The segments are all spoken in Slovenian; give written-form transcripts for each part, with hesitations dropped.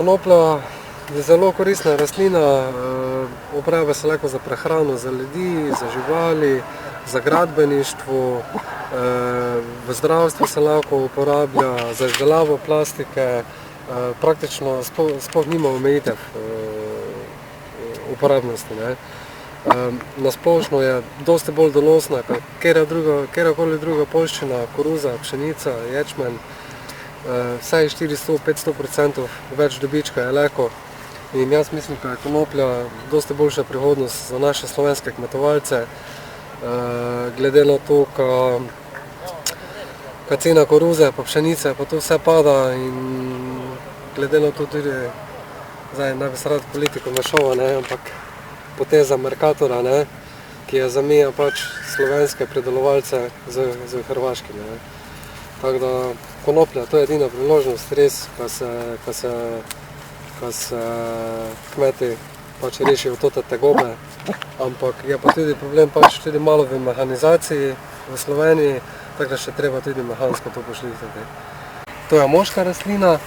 Konoplja je zelo koristna rastlina, uporablja se lahko za prehrano, za ljudi, za živali, za gradbeništvo, v zdravstvu se lahko uporablja za izdelavo plastike, praktično sploh nima omejitev uporabnosti. Na splošno je dosti bolj donosna kot katerakoli druga poljščina, koruza, pšenica, ječmen. Vsaj 400–500% več dobička je lahko. In jaz mislim, da je konoplja dosti boljša prihodnost za naše slovenske kmetovalce, glede na to, ka cena koruze pa pšenice pa to vse pada in glede na to tudi, zdaj ne bi se rad politiko mešal, ampak poteza Mercatora, ki je zamenja pač slovenske pridelovalce z hrvaškimi. Tako da konoplja, to je edina priložnost, res, ko se kmeti pač rešijo tote tegobe, ampak je pa tudi problem pač tudi malo v mehanizaciji v Sloveniji, tako da še treba tudi mehansko to pošlihtati. To je moška rastlina,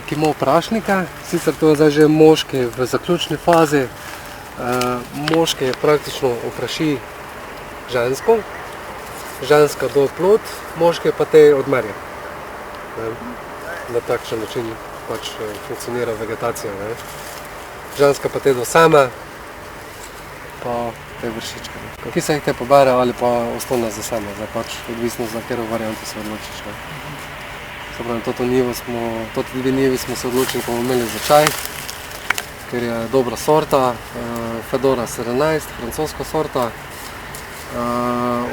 ki ima prašnike, sicer to je zdaj že moški v zaključni fazi. Moški praktično opraši žensko, ženska do plod, moški pa te odmerja. Na takšen način pač funkcionira vegetacija. Ženska pa te do seme, pa te vršičke. Ki se jih te pobere ali pa ostane za seme, zdaj pač odvisno za katero varianto se odločiš. Se pravi, toti dve njivi smo se odločili, ko bomo imeli za čaj, ker je dobra sorta, Fedora 17, francoska sorta.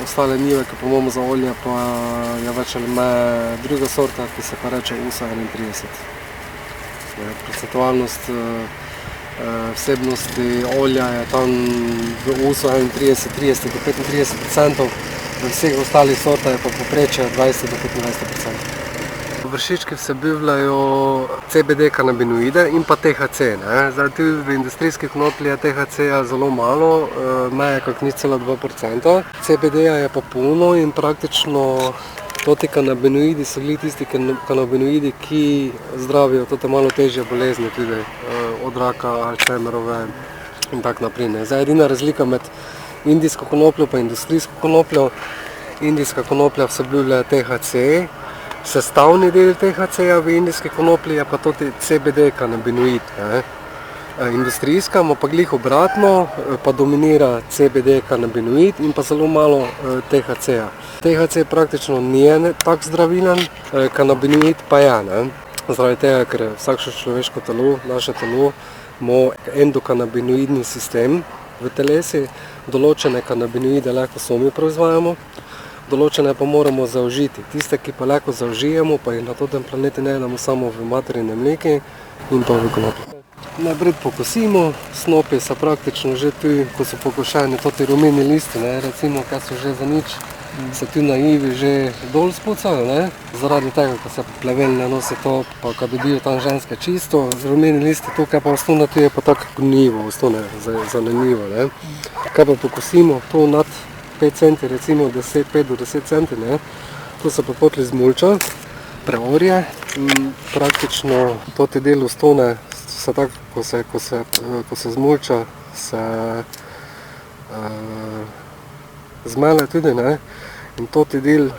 Ostale njive, ki pa imamo za olje, pa je več ali manj druga sorta, ki se pa reče USA 31. Procentualnost vsebnosti olja je tam v USA 31, 30–35%, v vseh ostalih sortah je pa poprečje 20–25%. Vršički vsebujejo CBD kanabinoide in pa THC. Zdaj tudi v industrijski konoplji je THC-ja zelo malo, meje kak 0,2%. CBD-ja je pa polno in praktično toti kanabinoidi so bili tisti kanabinoidi, ki zdravijo tote malo težje bolezni, tudi od raka, Alzheimerove in tak naprej. Zdaj edina razlika med indijsko konopljo pa industrijsko konopljo. Indijska konoplja vsebuje THC, sestavni del THC-ja v indijski konoplji je pa tudi CBD kanabinoid. Industrijska ima pa glih obratno, pa dominira CBD kanabinoid in pa zelo malo THC-ja. THC praktično ni tak zdravilen, kanabinoid pa je. Zaradi tega, ker vsakšno človeško telo, naše telo, ima endokanabinoidni sistem v telesi, določene kanabinoide lahko sami proizvajamo, določene pa moramo zaužiti. Tiste, ki pa lahko zaužijemo, pa jih na tem planetu ne najdemo samo v materinem mleki in pa v konoplji. Najprej pokosimo, snopi so praktično že tu, ko so pokošeni toti rumeni listi, recimo, kaj so že za nič, se tu na ivi že dol spucajo, zaradi tega, ko se plevelne nosi to, pa ko dobijo tam ženske čisto, rumeni listi, tukaj pa ostane, tu je pa tako gnjivo, ostane zanimivo. Kaj pa pokosimo, to nad 5 centi, recimo 5–10 centi, to se pa potli zmulča, preorje in praktično toti del ostane, se tako, ko se zmulča, se zmele tudi, in toti del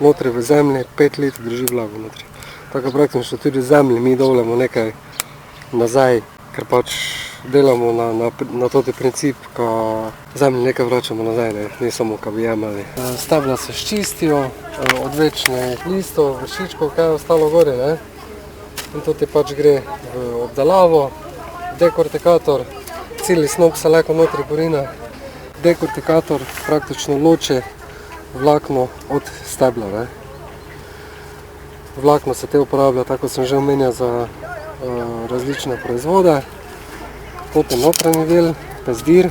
notri v zemlji 5 let drži vlago notri. Tako praktično tudi v zemlji mi dovolimo nekaj nazaj, ker pač delamo na toti princip, ko zemlji nekaj vračamo nazaj, ne samo, ko bi jemali. Stebla se ščistijo, od večnih listov, vršičkov, kaj je ostalo gori, in toti pač gre v obdelavo, dekortikator, celi snop se lahko notri porine. Dekortikator praktično loči vlakno od stebla. Vlakno se te uporablja, tako sem že omenjal, za različne proizvode. Toti notranji del, pezdir,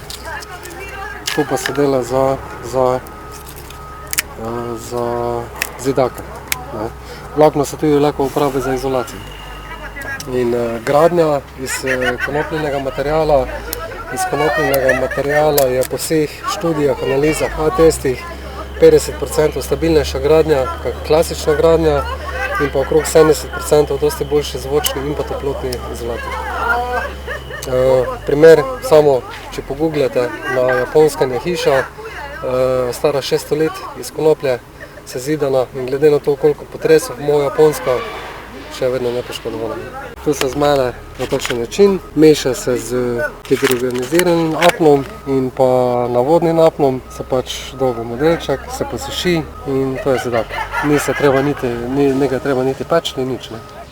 to pa se dela za zidake. Vlakno se tudi lahko uporablja za izolacijo. In gradnja iz konopljinega materiala je po vseh študijah, analizah, A-testih 50% stabilnejša gradnja, kot klasična gradnja. in pa okrog 70% dosti boljši zvočni in pa toplotni izolati. Primer, samo če pogooglate, na Japonskem je hiša, stara 600 let, iz konoplje, sezidana in glede na to, koliko potresov ima Japonska, še vedno nepoškodovana. To se zmele na takšen način, meša se z hidrogeniziranim apnom in pa navodnim apnom, se pač dolgo modelček, se posuši in to je zadak. Ni ga treba niti peči, nič. Ne.